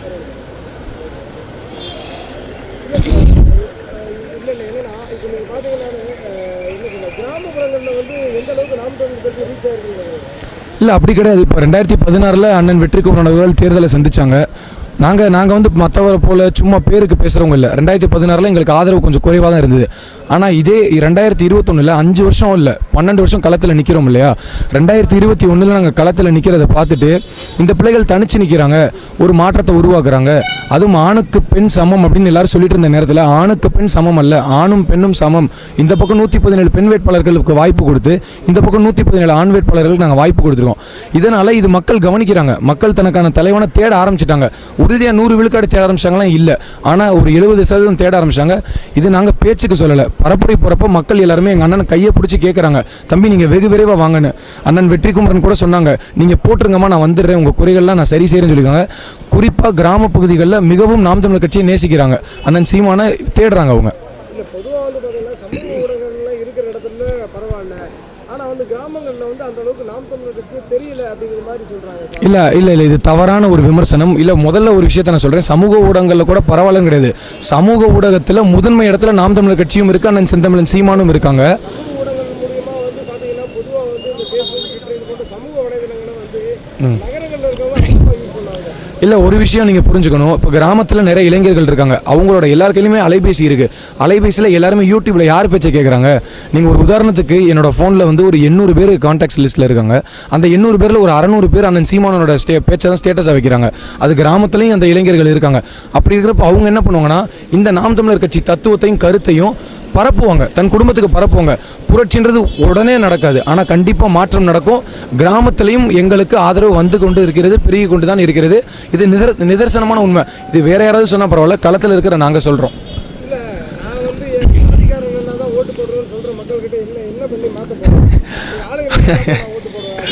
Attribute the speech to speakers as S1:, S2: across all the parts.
S1: இல்லை இல்லை என்னன்னா இப்போ நீங்கள் பார்த்தீங்கன்னா என்ன சொல்ல கிராமப்புறங்களில் வந்து எந்த அளவுக்கு நாம் தமிழ் பற்றி ரீச் ஆகிருக்கீங்க?
S2: இல்லை அப்படி கிடையாது. இப்போ 2016 அண்ணன் வெற்றிக்குமரன் அவர்கள் தேர்தலை சந்தித்தாங்க. நாங்கள் வந்து மற்றவரை போல் சும்மா பேருக்கு பேசுகிறவங்க இல்லை. 2016 எங்களுக்கு ஆதரவு கொஞ்சம் குறைவாக தான் இருந்தது. ஆனால் இதே 2021 5 வருஷம் இல்லை 12 வருஷம் களத்தில் நிற்கிறோம் இல்லையா. 2021 நாங்கள் களத்தில் நிற்கிறத பார்த்துட்டு இந்த பிள்ளைகள் தனிச்சு நிற்கிறாங்க, ஒரு மாற்றத்தை உருவாக்குறாங்க. அதுவும் ஆணுக்கு பெண் சமம் அப்படின்னு எல்லாரும் சொல்லிட்டு இருந்த நேரத்தில் ஆணுக்கு பெண் சமம் அல்ல, ஆணும் பெண்ணும் சமம். இந்த பக்கம் 117 பெண் வேட்பாளர்களுக்கு வாய்ப்பு கொடுத்து இந்த பக்கம் 117 ஆண் வேட்பாளர்களுக்கு நாங்கள் வாய்ப்பு கொடுத்துருக்கோம். இதனால் இது மக்கள் கவனிக்கிறாங்க. மக்கள் தனக்கான தலைவனை தேட ஆரம்பிச்சிட்டாங்க. உறுதியாக 100 விழுக்காடு தேட ஆரம்பிச்சாங்களாம் இல்லை, ஆனால் ஒரு 70% தேட ஆரம்பிச்சாங்க. இது நாங்கள் பேச்சுக்கு சொல்லலை, பரப்புரை போகிறப்ப மக்கள் எல்லாருமே எங்கள் அண்ணன் கையை பிடிச்சி கேட்குறாங்க, தம்பி நீங்கள் வெகு விரைவாக வாங்கன்னு. அண்ணன் வெற்றிக்குமரன் கூட சொன்னாங்க, நீங்கள் போட்டுருங்கம்மா நான் வந்துடுறேன், உங்கள் குறைகள்லாம் நான் சரி செய்கிறேன்னு சொல்லியிருக்காங்க. குறிப்பாக கிராம பகுதிகளில் மிகவும் நாம் தமிழர் கட்சியை நேசிக்கிறாங்க. அண்ணன் சீமானை தேடுறாங்க அவங்க.
S1: இல்லை பொதுவாக வந்து பார்த்தீங்கன்னா சமூக ஊடகங்கள்லாம் இருக்கிற இடத்துல பரவாயில்ல, ஆனால் வந்து கிராமங்களில் வந்து அந்த அளவுக்கு நாம் தமிழர் கட்சி தெரியல அப்படிங்கிற மாதிரி சொல்கிறாங்க.
S2: இல்லை இது தவறான ஒரு விமர்சனம். இல்லை முதல்ல ஒரு விஷயத்தை நான் சொல்கிறேன், சமூக ஊடகங்களில் கூட பரவாயில்லன்னு கிடையாது. சமூக ஊடகத்தில் முதன்மை இடத்துல நாம் தமிழர் கட்சியும் இருக்குது, அண்ணன் செந்தமிழன் சீமானும் இருக்காங்க.
S1: சமூக ஊடகங்கள் மூலியமாக வந்து பார்த்தீங்கன்னா பொதுவாக வந்து இந்த ஃபேஸ்புக் ட்விட்டர் இது போன்ற சமூக வலைதளங்களை வந்து நகரங்களில் இருக்கவங்க அதிகமாக யூஸ் பண்ணுவாங்க.
S2: இல்லை ஒரு விஷயம் நீங்கள் புரிஞ்சுக்கணும், இப்போ கிராமத்தில் நிறைய இளைஞர்கள் இருக்காங்க, அவங்களோட எல்லார் கையிலுமே அலைபேசி இருக்குது. அலைபேசியில் எல்லாருமே யூடியூப்பில் யார் பேச்சை கேட்குறாங்க. நீங்கள் ஒரு உதாரணத்துக்கு என்னோட ஃபோனில் வந்து ஒரு 800 பேர் கான்டாக்ட்ஸ் லிஸ்ட்டில் இருக்காங்க. அந்த 800 பேரில் ஒரு 600 பேர் அண்ணன் சீமானோட பேச்சை தான் ஸ்டேட்டஸாக வைக்கிறாங்க. அது கிராமத்துலேயும் அந்த இளைஞர்கள் இருக்காங்க. அப்படி இருக்கிறப்ப அவங்க என்ன பண்ணுவாங்கன்னா இந்த நாம் தமிழர் கட்சி தத்துவத்தையும் கருத்தையும் பரப்புவாங்க, தன் குடும்பத்துக்கு பரப்புவாங்க. புரட்சின்றது உடனே நடக்காது, ஆனால் கண்டிப்பாக மாற்றம் நடக்கும். கிராமத்திலையும் எங்களுக்கு ஆதரவு வந்து கொண்டு இருக்கிறது, பெருகி கொண்டு தான் இருக்கிறது. இது நிதர்சனமான உண்மை. இது வேற யாராவது சொன்னால் பரவாயில்ல, களத்தில் இருக்கிற நாங்கள் சொல்கிறோம்.
S1: இல்லை நான் வந்து அதிகாரங்கள்னா தான் ஓட்டு போடுறேன்னு சொல்கிற மக்கள்கிட்ட என்ன பண்ணி மாற்ற போகிறேன் ஓட்டு போடுவேன்.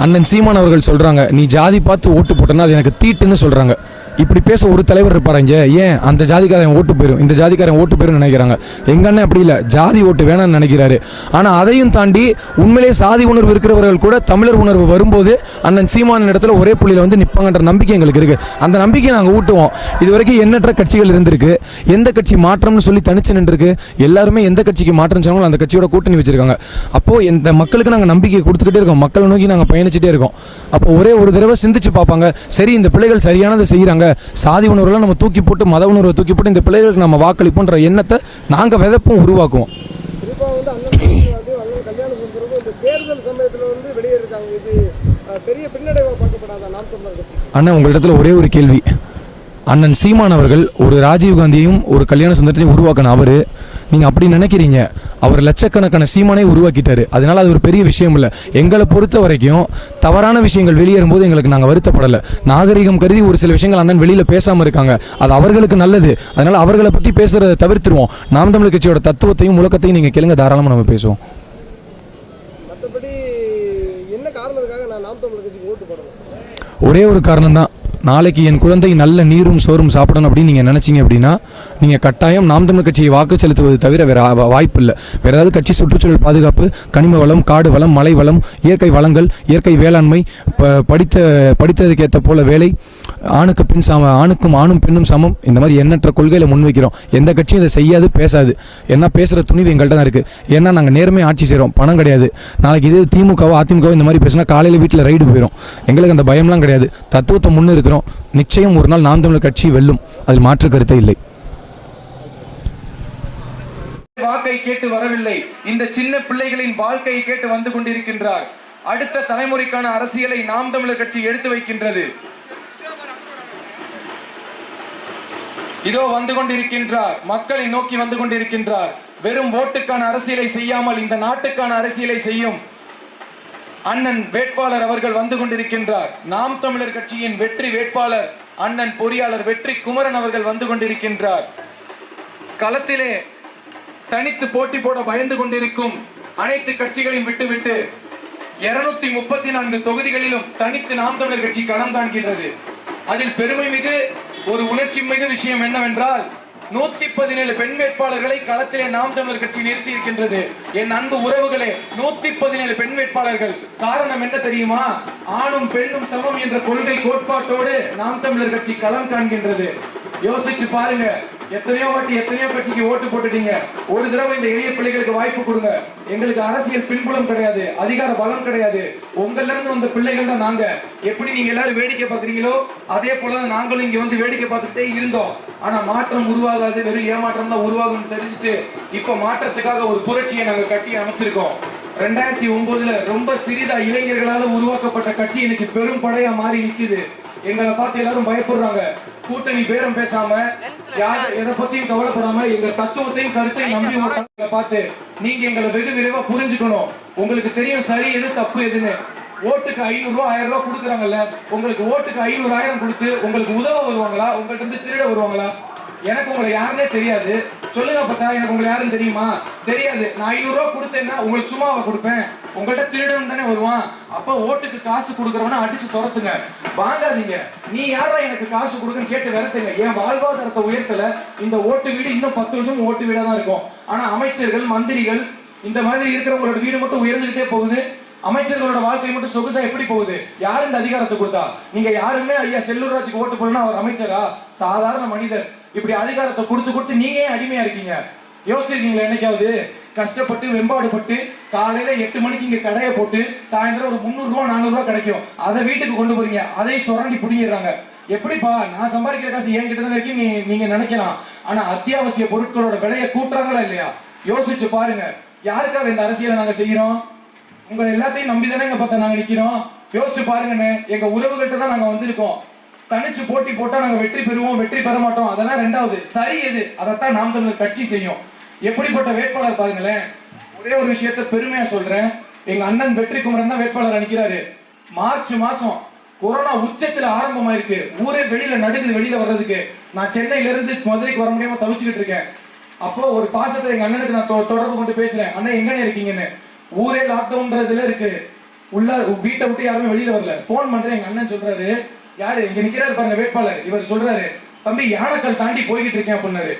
S2: அண்ணன் சீமான் அவர்கள் சொல்கிறாங்க, நீ ஜாதி பார்த்து ஓட்டு போட்டேன்னா அது எனக்கு தீட்டுன்னு சொல்கிறாங்க. இப்படி பேச ஒரு தலைவர் இருப்பார் இங்கே. ஏன் அந்த ஜாதிக்காரன் ஓட்டு போயிடும், இந்த ஜாதிக்காரன் ஓட்டு போயிடும் நினைக்கிறாங்க. எங்க அண்ணன் அப்படி இல்லை, ஜாதி ஓட்டு வேணாம்னு நினைக்கிறாரு. ஆனால் அதையும் தாண்டி உண்மையிலே சாதி உணர்வு இருக்கிறவர்கள் கூட தமிழர் உணர்வு வரும்போது அண்ணன் சீமான் இடத்துல ஒரே புள்ளியில் வந்து நிற்பாங்கன்ற நம்பிக்கை எங்களுக்கு இருக்குது. அந்த நம்பிக்கையை நாங்கள் ஊட்டுவோம். இது வரைக்கும் எண்ணற்ற கட்சிகள் இருந்திருக்கு, எந்த கட்சி மாற்றம்னு சொல்லி தனிச்சு நின்றுருக்கு. எல்லாருமே எந்த கட்சிக்கு மாற்றம் சொன்னாலும் அந்த கட்சியோட கூட்டணி வச்சிருக்காங்க. அப்போது இந்த மக்களுக்கு நாங்கள் நம்பிக்கை கொடுத்துக்கிட்டே இருக்கோம், மக்களை நோக்கி நாங்கள் பயணிச்சுட்டே இருக்கோம். அப்போ ஒரே ஒரு தடவை சிந்திச்சு பார்ப்பாங்க, சரி இந்த பிள்ளைகள் சரியானதை செய்கிறாங்க, சாதி உணர்வுலாம் நம்ம தூக்கி போட்டு மத உணர்வை தூக்கி போட்டு இந்த பிள்ளைகளுக்கு நம்ம வாக்களிப்போன்ற எண்ணத்தை நாங்கள் விதப்பும் உருவாக்குவோம்.
S1: குறிப்பாக வந்து அண்ணன் கல்யாண சுந்தரம் இந்த தேர்தல் சமயத்தில் வந்து வெளியேறாங்க. இது பெரிய பின்னடைவாக பார்க்கப்படாத நாம் தமிழர் கட்சி.
S2: அண்ணன் உங்களிடத்துல ஒரே ஒரு கேள்வி, அண்ணன் சீமான் அவர்கள் ஒரு ராஜீவ்காந்தியும் ஒரு கல்யாண சுந்தரத்தையும் உருவாக்கின அவர், நீங்கள் அப்படி நினைக்கிறீங்க, அவர் லட்சக்கணக்கான சீமானே உருவாக்கிட்டாரு. அதனால அது ஒரு பெரிய விஷயம் இல்லை. எங்களை பொறுத்த வரைக்கும் தவறான விஷயங்கள் வெளியேறும்போது எங்களுக்கு நாங்கள் வருத்தப்படலை. நாகரிகம் கருதி ஒரு சில விஷயங்கள் அண்ணன் வெளியில் பேசாமல் இருக்காங்க, அது அவர்களுக்கு நல்லது. அதனால் அவர்களை பற்றி பேசுகிறத தவிர்த்துருவோம். நாம் தமிழர் கட்சியோட தத்துவத்தையும் முழக்கத்தையும் நீங்கள் கேளுங்க, தாராளமாக நம்ம பேசுவோம்.
S1: மற்றபடி என்ன காரணத்துக்காக நான் நாம் தமிழர் கட்சிக்கு ஓட்டு போடணும்?
S2: ஒரே ஒரு காரணம் தான், நாளைக்கு என் குழந்தை நல்ல நீரும் சோறும் சாப்பிடணும் அப்படின்னு நீங்கள் நினச்சிங்க அப்படின்னா நீங்கள் கட்டாயம் நாம் தமிழர் கட்சியை வாக்கு செலுத்துவது தவிர வேறு வாய்ப்பு இல்லை. வேறு ஏதாவது கட்சி சுற்றுச்சூழல் பாதுகாப்பு, கனிம வளம், காடு வளம், மலை வளம், இயற்கை வளங்கள், இயற்கை வேளாண்மை, படித்ததுக்கேற்ற போல வேலை, ஆணுக்கு பெண் ஆணுக்கும் ஆணும் பெண்ணும் சமம், இந்த மாதிரி எண்ணற்ற கொள்கையில் முன்வைக்கிறோம். எந்த கட்சியும் இதை செய்யாது, பேசாது. என்ன பேசுகிற துணிவு எங்கள்கிட்ட தான் இருக்குது. ஏன்னா நாங்கள் நேர்மையாக ஆட்சி செய்கிறோம், பணம் கிடையாது. நாளைக்கு இது திமுகவோ அதிமுகவோ இந்த மாதிரி பேசினா காலையில் வீட்டில் ரைடு போயிடும். எங்களுக்கு அந்த பயம்லாம் கிடையாது. தத்துவத்தை முன்னிறுத்துகிறோம். நிச்சயம் ஒரு நாள் நாம் தமிழர் கட்சி வெல்லும், அதில் மாற்று கருத்தே இல்லை.
S3: வாக்கை கேட்டு வரவில்லை, இந்த சின்ன பிள்ளைகளின் வாழ்க்கையை கேட்டு வந்து கொண்டிருக்கின்றார். அடுத்த தலைமுறைக்கான அரசியலை நாம் தமிழர் கட்சி எடுத்து வைக்கின்றது. இதோ வந்து கொண்டிருக்கின்றார், மக்களை நோக்கி வந்து கொண்டிருக்கின்றார். வெறும் ஓட்டுக்கான அரசியலை செய்யாமல் இந்த நாட்டுக்கான அரசியலை செய்யும் அண்ணன் வேட்பாளர் அவர்கள் வந்து கொண்டிருக்கின்றார். நாம் தமிழர் கட்சியின் வெற்றி வேட்பாளர் அண்ணன் பொறியாளர் வெற்றிக்குமரன் அவர்கள் வந்து கொண்டிருக்கின்றார். களத்திலே தனித்து போட்டி போட பயந்து கொண்டிருக்கும் அனைத்து கட்சிகளையும் விட்டுவிட்டு 234 தொகுதிகளிலும் தனித்து நாம் தமிழர் கட்சி களம் காண்கின்றது. அதில் பெருமை மிகு ஒரு உணர்ச்சி மிகு விஷயம் என்னவென்றால், 117 பெண் வேட்பாளர்களை களத்திலே நாம் தமிழர் கட்சி நிறுத்தி இருக்கின்றது. என் அன்பு உறவுகளே, 117 பெண் வேட்பாளர்கள். காரணம் என்ன தெரியுமா? ஆணும் பெண்ணும் சமம் என்ற கொள்கை கோட்பாட்டோடு நாம் தமிழர் கட்சி களம் காண்கின்றது. யோசிச்சு பாருங்க. எத்தனையோ வாட்டி எத்தனையோ கட்சிக்கு ஓட்டு போட்டுட்டீங்க. ஒரு தடவை இந்த எளிய பிள்ளைகளுக்கு வாய்ப்பு கொடுங்க. எங்களுக்கு அரசியல் பின்புலம் கிடையாது, அதிகார பலம் கிடையாது. உங்கள்ல இருந்து வந்த பிள்ளைகள் தான் நாங்க. எப்படி நீங்க எல்லாரும் வேடிக்கை பார்க்குறீங்களோ அதே போலதான் நாங்களும் இங்க வந்து வேடிக்கை பார்த்துட்டே இருந்தோம். ஆனா மாற்றம் உருவாகாது, வெறும் ஏமாற்றம் தான் உருவாகும் தெரிஞ்சுட்டு இப்ப மாற்றத்துக்காக ஒரு புரட்சியை நாங்க கட்டி அமைச்சிருக்கோம். 2009 ரொம்ப சிறிதா இளைஞர்களால உருவாக்கப்பட்ட கட்சி இன்னைக்கு பெரும் படையா மாறி நிக்குது. எங்களை பார்த்து எல்லாரும் பயப்படுறாங்க. கூட்டணி பேரம் பேசாம, யார் எதை பத்தியும் கவலைப்படாம எங்க தத்துவத்தையும் கருத்தையும் நம்பி ஓட்டாங்க பார்த்து நீங்க எங்களை வெகு விரைவா புரிஞ்சுக்கணும். உங்களுக்கு தெரியும் சரி எது தப்பு எதுன்னு. ஓட்டுக்கு 500 ரூபாய் 1000 ரூபாய் கொடுக்குறாங்கல்ல, உங்களுக்கு ஓட்டுக்கு 500 1000 கொடுத்து உங்களுக்கு உதவ வருவாங்களா? உங்கள்கிட்ட இருந்து திருட வருவாங்களா? எனக்கு உங்களை யாருன்னே தெரியாது. சொல்லுங்க பார்த்தா, எனக்கு உங்களை யாரும் தெரியுமா? தெரியாது. நான் 500 ரூபாய் கொடுத்தேன்னா உங்களுக்கு சும்மாவை கொடுப்பேன்? உங்கள்கிட்ட திருடன் தானே வருவான். அப்ப ஓட்டுக்கு காசு கொடுக்கறவன அடிச்சு துரத்துங்க, வாங்காதீங்க. நீ யாரா எனக்கு காசு கொடுக்குன்னு கேட்டு விரட்டுங்க. என் வாழ்வாதாரத்தை உயர்த்தல இந்த ஓட்டு வீடு இன்னும் 10 வருஷம் ஓட்டு வீடா தான் இருக்கும். ஆனா அமைச்சர்கள் மந்திரிகள் இந்த மாதிரி இருக்கிறவங்களோட வீடு மட்டும் உயர்ந்துகிட்டே போகுது. அமைச்சர்களோட வாழ்க்கை மட்டும் சொகுசா எப்படி போகுது? யாரு இந்த அதிகாரத்தை கொடுத்தா? நீங்க யாருமே ஐயா செல்லூர் ராஜுக்கு ஓட்டு போடணும், அவர் அமைச்சரா? சாதாரண மனிதர். இப்படி அதிகாரத்தை கொடுத்து கொடுத்து நீங்க ஏன் அடிமையா இருக்கீங்க? யோசிச்சிருக்கீங்களா என்னைக்காவது? கஷ்டப்பட்டு வெம்பாடுபட்டு காலையில 8 மணிக்கு இங்க கடையை போட்டு சாயந்தரம் ஒரு 300 ரூபாய் 400 ரூபாய் கிடைக்கும். அதை வீட்டுக்கு கொண்டு போறீங்க, அதை சுரண்டி பிடிங்கிறாங்க. எப்படிப்பா? நான் சம்பாதிக்கிற காசு என்கிட்ட தான் இருக்கு நீங்க நினைக்கலாம். ஆனா அத்தியாவசிய பொருட்களோட விலையை கூட்டுறாங்களா இல்லையா? யோசிச்சு பாருங்க. யாருக்காக இந்த அரசியலை நாங்க செய்யறோம்? உங்க எல்லாத்தையும் நம்பிதானே இங்க பார்த்தா நாங்க நிக்கிறோம். யோசிச்சு பாருங்கன்னு. எங்க உறவுகள்கிட்ட தான் நாங்க வந்திருக்கோம். தனிச்சு போட்டி போட்டா நாங்க வெற்றி பெறுவோம், வெற்றி பெற மாட்டோம், அதெல்லாம் ரெண்டாவது. சரி எது அதைத்தான் நாம் தமிழர் கட்சி செய்யும். எப்படிப்பட்ட வேட்பாளர் பாருங்களேன். ஒரே ஒரு விஷயத்த பெருமையா சொல்றேன். எங்க அண்ணன் வெற்றிக்குமரன் தான் வேட்பாளர் நிக்கிறாரு. மார்ச் மாசம் கொரோனா உச்சத்துல ஆரம்பமாயிருக்கு. ஊரே வெளியில நடுக்குது வெளியில வர்றதுக்கு. நான் சென்னையில இருந்து மதுரைக்கு வர முடியாம தவிச்சுக்கிட்டு இருக்கேன். அப்போ ஒரு பாசத்தை எங்க அண்ணனுக்கு நான் தொடர்பு கொண்டு பேசுறேன். அண்ணன் எங்கன்னு இருக்கீங்கன்னு. ஊரே லாக்டவுன்ன்றதுல இருக்கு. உள்ள வீட்டை விட்டு யாருமே வெளியில வரல. போன் பண்றேன். எங்க அண்ணன் சொல்றாரு, யாரு இங்க நிக்கிறாரு பாருங்க வேட்பாளர், இவர் சொல்றாரு, தம்பி யானைக்கல் தாண்டி போய்கிட்டு இருக்கேன் அப்படின்னாரு.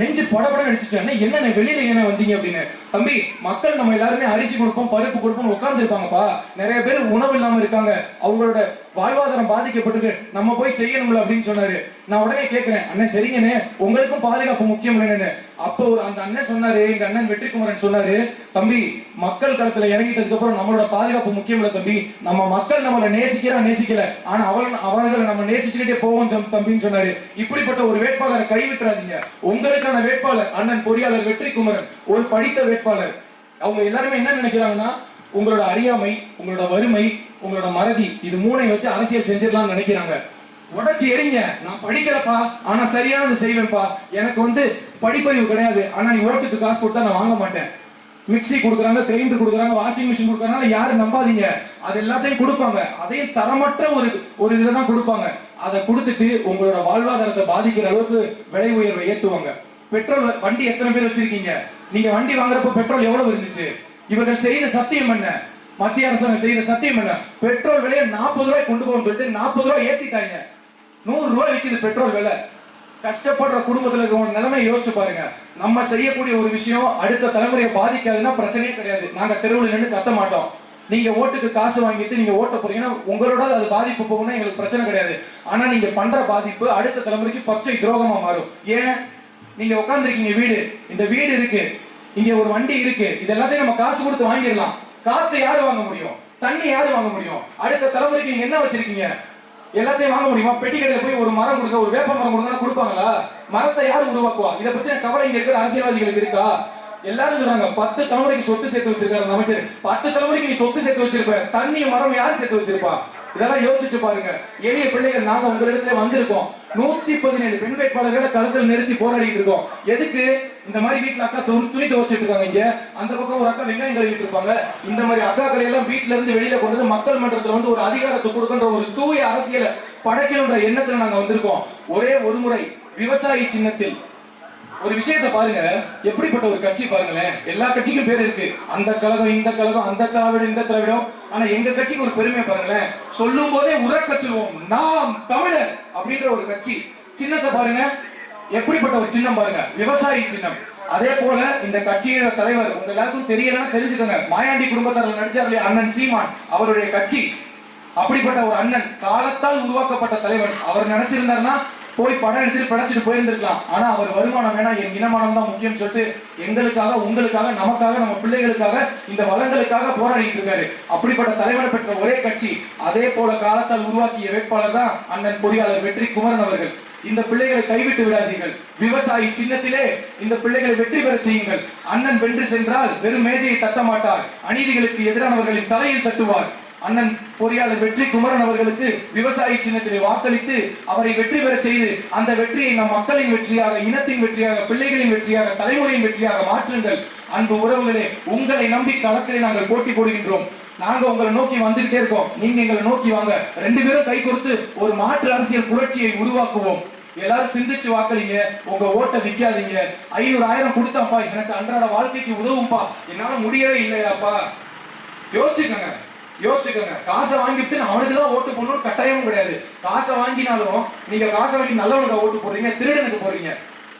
S3: நெஞ்சு படபடம் அடிச்சுச்சு. என்ன வெளியில என்ன வந்தீங்க அப்படின்னு. தம்பி மக்கள் நம்ம எல்லாருமே அரிசி கொடுப்போம் பருப்பு கொடுப்போம் உட்கார்ந்து இருப்பாங்கப்பா. நிறைய பேர் உணவு இல்லாம இருக்காங்க, அவங்களோட வாழ்வாதாரம் பாதிக்கப்பட்டிருக்கு, நம்ம போய் செய்யணும்ல அப்படின்னு சொன்னாரு. நான் உடனே கேட்கிறேன், அண்ணன் சரிங்கண்ணே உங்களுக்கும் பாதுகாப்பு முக்கியம் இல்லைன்னு. அப்போ அந்த அண்ணன் சொன்னாரு, எங்க அண்ணன் வெற்றிக்குமரன் சொன்னாரு, தம்பி மக்கள் களத்துல இறங்கிட்டதுக்கு அப்புறம் நம்மளோட பாதுகாப்பு முக்கியம் இல்ல தம்பி, நம்ம மக்கள் நம்மளை நேசிக்கல, ஆனா அவர்களை நம்ம நேசிச்சுக்கிட்டே போவோம் தம்பின்னு சொன்னாரு. இப்படிப்பட்ட ஒரு வேட்பாளரை கைவிட்டுறாதீங்க. உங்களுக்கான வேட்பாளர் அண்ணன் பொறியாளர் வெற்றிக்குமரன் ஒரு படித்த வேட்பாளர். அவங்க எல்லாருமே என்ன நினைக்கிறாங்கன்னா, உங்களோட அறியாமை, உங்களோட வறுமை, உங்களோட மறதி, இது மூணையும் வச்சு அரசியல் செஞ்சிடலாம்னு நினைக்கிறாங்க. உடச்சி எறிங்க. நான் படிக்கலப்பா, ஆனா சரியானது செய்வேன்ப்பா. எனக்கு படிப்பறிவு கிடையாது, ஆனா நீ ஓட்டுக்கு காசு கொடுத்தா நான் வாங்க மாட்டேன். மிக்சி கொடுக்குறாங்க, கிரைண்டர் கொடுக்குறாங்க, வாஷிங் மிஷின் கொடுக்குறாங்க, யாரும் நம்பாதீங்க. அது எல்லாத்தையும் கொடுப்பாங்க. அதையும் தரமற்ற ஒரு இதை தான் கொடுப்பாங்க. அதை கொடுத்துட்டு உங்களோட வாழ்வாதாரத்தை பாதிக்கிற அளவுக்கு விலை உயர்வை ஏற்றுவாங்க. பெட்ரோல் வண்டி எத்தனை பேர் வச்சிருக்கீங்க? நீங்க வண்டி வாங்குறப்ப பெட்ரோல் எவ்வளவு இருந்துச்சு? இவர்கள் செய்த சத்தியம் என்ன? மத்திய அரசாங்கம் செய்த சத்தியம் என்ன? பெட்ரோல் விலையை 40 ரூபாய் கொண்டு போகணும்னு சொல்லிட்டு 40 ரூபாய் ஏத்திட்டாங்க. 100 ரூபாய் விற்குது பெட்ரோல் விலை. கஷ்டப்படுற குடும்பத்துல இருக்க நிலைமை யோசிச்சு பாருங்க. நம்ம செய்யக்கூடிய ஒரு விஷயம் அடுத்த தலைமுறையை பாதிக்காதுன்னா பிரச்சனையே கிடையாது. நாங்க தெருவில் நின்று கத்த மாட்டோம். நீங்க ஓட்டுக்கு காசு வாங்கிட்டு நீங்க ஓட்ட போறீங்கன்னா உங்களோட அது பாதிப்பு போகும்னா எங்களுக்கு பிரச்சனை கிடையாது. ஆனா நீங்க பண்ற பாதிப்பு அடுத்த தலைமுறைக்கு பச்சை துரோகமா மாறும். ஏன்? நீங்க உட்கார்ந்துருக்கீங்க, வீடு, இந்த வீடு இருக்கு, இங்க ஒரு வண்டி இருக்கு, இது எல்லாத்தையும் நம்ம காசு கொடுத்து வாங்கிடலாம். காத்து யாரு வாங்க முடியும்? தண்ணி யாரு வாங்க முடியும்? அடுத்த தலைமுறைக்கு நீங்க என்ன வச்சிருக்கீங்க? எல்லாத்தையும் வாங்க முடியுமா? பெட்டி கடையில போய் ஒரு மரம் கொடுங்க, ஒரு வேப்ப மரம் கொடுங்க, கொடுப்பாங்களா? மரத்தை யாரு உருவாக்குவா? இதை பத்தி கவலை இங்க இருக்கிற அரசியல்வாதிகளுக்கு இருக்கா? எல்லாரும் சொல்றாங்க 10 தலைமுறைக்கு சொத்து சேர்த்து வச்சிருக்காரு அமைச்சர். 10 தலைமுறைக்கு நீ சொத்து சேர்த்து வச்சிருப்ப, தண்ணி மரம் யாரு சேர்த்து வச்சிருப்பா? இதெல்லாம் யோசிச்சு பாருங்க. எளிய பிள்ளைகள் நாங்க உங்க இடத்துல வந்திருக்கோம். 117 பெண் வேட்பாளர்களை களத்தில் நிறுத்தி போராடிட்டு இருக்கோம். எதுக்கு? இந்த மாதிரி வீட்டுல அக்கா துணி துவைச்சிட்டு இருக்காங்க, இங்க அந்த பக்கம் ஒரு அக்கா வெங்காயம் கழுவிட்டு இருப்பாங்க. இந்த மாதிரி அக்காக்களை எல்லாம் வீட்டுல இருந்து வெளியில கொண்டு வந்து மக்கள் மன்றத்துல ஒரு அதிகாரத்தை கொடுக்கின்ற ஒரு தூய அரசியலை படைக்கணுன்ற எண்ணத்துல நாங்க வந்திருக்கோம். ஒரே ஒரு முறை விவசாயி சின்னத்தில் ஒரு விஷயத்தை பாருங்க. எப்படிப்பட்ட ஒரு கட்சி பாருங்களேன். எல்லா கட்சிக்கும் பேர் இருக்கு, அந்த கழகம் இந்த கழகம், அந்த திராவிடம் இந்த திராவிடம். ஆனா எங்க கட்சிக்கு ஒரு பெருமை பாருங்களேன். சொல்லும் போதே உரக்கச்சிருவோம், நாம் தமிழர் அப்படின்ற ஒரு கட்சி. சின்னத்தை பாருங்க, எப்படிப்பட்ட ஒரு சின்னம் பாருங்க, விவசாயி சின்னம். அதே போல இந்த கட்சியோட தலைவர் உங்க எல்லாருக்கும் தெரியலன்னா தெரிஞ்சுக்கோங்க, மாயாண்டி குடும்பத்தாரில் நடிச்சார் அண்ணன் சீமான், அவருடைய கட்சி. அப்படிப்பட்ட ஒரு அண்ணன், காலத்தால் உருவாக்கப்பட்ட தலைவர். அவர் நினைச்சிருந்தாருன்னா போய் படம் எடுத்துட்டு படைச்சிட்டு போயிருந்திருக்கலாம். ஆனா அவர் வருமானம் வேணா, என் இனமானம் தான் முக்கியம் சொல்லிட்டு எங்களுக்காக, உங்களுக்காக, நமக்காக, நம்ம பிள்ளைகளுக்காக, இந்த வளங்களுக்காக போராடிட்டு இருக்காரு. அப்படிப்பட்ட தலைவரை பெற்ற ஒரே கட்சி. அதே போல காலத்தால் உருவாக்கிய வேட்பாளர் தான் அண்ணன் பொறியாளர் வெற்றி குமரன் அவர்கள். இந்த பிள்ளைகளை கைவிட்டு விடாதீர்கள். விவசாயி சின்னத்திலே இந்த பிள்ளைகளை வெற்றி பெற செய்யுங்கள். அண்ணன் வென்று சென்றால் வெறும் மேஜையை தட்ட மாட்டார், அநீதிகளுக்கு எதிரானவர்களின் தலையில் தட்டுவார். அண்ணன் பொறியாளர் வெற்றி குமரன் அவர்களுக்கு விவசாயி சின்னத்திலே வாக்களித்து அவரை வெற்றி பெற செய்து அந்த வெற்றியை நம் மக்களின் வெற்றியாக, இனத்தின் வெற்றியாக, பிள்ளைகளின் வெற்றியாக, தலைமுறையின் வெற்றியாக மாற்றுங்கள். அன்பு உறவுகளே, உங்களை நம்பி களத்திலே நாங்கள் போட்டி போடுகின்றோம். நாங்க உங்களை நோக்கி வந்துகிட்டே இருக்கோம், நீங்க எங்களை நோக்கி வாங்க. 2 பேரும் கை கொடுத்து ஒரு மாற்று அரசியல் புரட்சியை உருவாக்குவோம். எல்லாரும் சிந்திச்சு வாக்களிங்க. உங்க ஓட்டை விற்காதீங்க. 500 1000 கொடுத்தாப்பா, எனக்கு அன்றாட வாழ்க்கைக்கு உதவும்பா, என்னால முடியவே இல்லையாப்பா, யோசிச்சுக்கோங்க. காசை வாங்கிட்டு அவனுக்கு தான் ஓட்டு போடணும்னு கட்டாயமும் கிடையாது. காசை வாங்கினாலும் நீங்க காசை வாங்கி நல்லவனுக்கு ஓட்டு போடுறீங்க, திருடனுக்கு போடுறீங்க.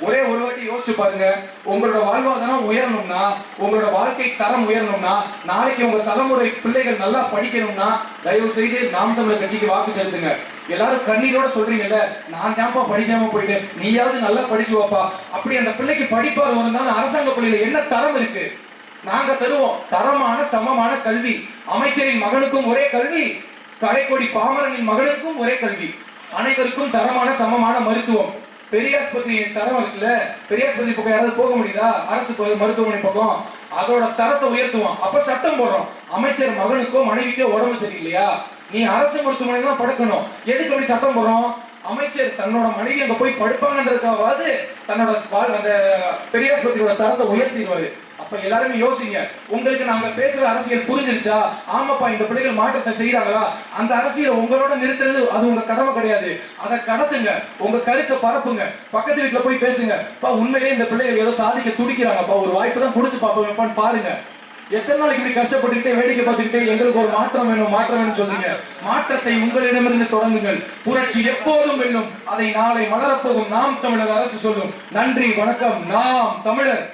S3: ஒரே ஒரு வாட்டி யோசிச்சு பாருங்க. உங்களோட வாழ்வாதாரம் உயரணும்னா, உங்களோட வாழ்க்கை தரம் உயரணும்னா, நாளைக்கு உங்க தலைமுறை பிள்ளைகள் நல்லா படிக்கணும்னா தயவு செய்து நாம் தமிழர் கட்சிக்கு வாக்கு செலுத்துங்க. எல்லாரும் கண்ணீரோட சொல்றீங்கல்ல, நான் தான்ப்பா படிக்காம போயிட்டு, நீயாவது நல்லா படிச்சு வாப்பா. அப்படி அந்த பிள்ளைக்கு படிப்பார் இருந்தாலும் அரசாங்க பள்ளியில என்ன தரம் இருக்கு? நாங்க தருவோம் தரமான சமமான கல்வி. அமைச்சரின் மகனுக்கும் ஒரே கல்வி, கரைக்கோடி பாமரனின் மகனுக்கும் ஒரே கல்வி. அனைவருக்கும் தரமான சமமான மருத்துவம். பெரியாஸ்பத்திரி தரம் இருக்குல்ல, பெரியாஸ்பத்திரி பக்கம் யாராவது போக முடியுதா? அரசு மருத்துவமனை பக்கம் அதோட தரத்தை உயர்த்துவோம். அப்ப சட்டம் போடுறோம், அமைச்சர் மகனுக்கோ மனைவிக்கோ உடம்பு சரியில்லையா, நீ அரசு மருத்துவமனை தான் படுக்கணும். எதுக்கு அப்படி சட்டம் போடுறோம்? அமைச்சர் தன்னோட மனைவி அங்க போய் படுப்பாங்கன்றதுக்காவது தன்னோட அந்த பெரியாஸ்பத்திரியோட தரத்தை உயர்த்திடுவாரு. அப்ப எல்லாருமே யோசிங்க, உங்களுக்கு நாங்க பேசுற அரசியல் புரிஞ்சிருச்சா? ஆமாப்பா, இந்த பிள்ளைகள் மாற்றத்தை செய்யறாங்களா? அந்த அரசியல் உங்களோட நிறுத்துறது அது உங்க கடமை கிடையாது. அதை கடத்துங்க, உங்க கருத்தை பரப்புங்க, பக்கத்து வீட்டுல போய் பேசுங்க. உண்மையிலேயே இந்த பிள்ளைகள் ஏதோ சாதிக்க துடிக்கிறாங்கப்பா, ஒரு வாய்ப்பு தான் கொடுத்து பாப்போம் பாருங்க. எத்தனை நாளைக்கு இப்படி கஷ்டப்பட்டுக்கிட்டே வேடிக்கை பார்த்துக்கிட்டே எங்களுக்கு ஒரு மாற்றம் வேணும் சொல்றீங்க? மாற்றத்தை உங்களிடமிருந்து தொடங்குங்கள். புரட்சி எப்போதும் வெல்லும். அதை நாளை மலரப்போகும் நாம் தமிழர் அரசு சொல்லும். நன்றி, வணக்கம். நாம் தமிழர்.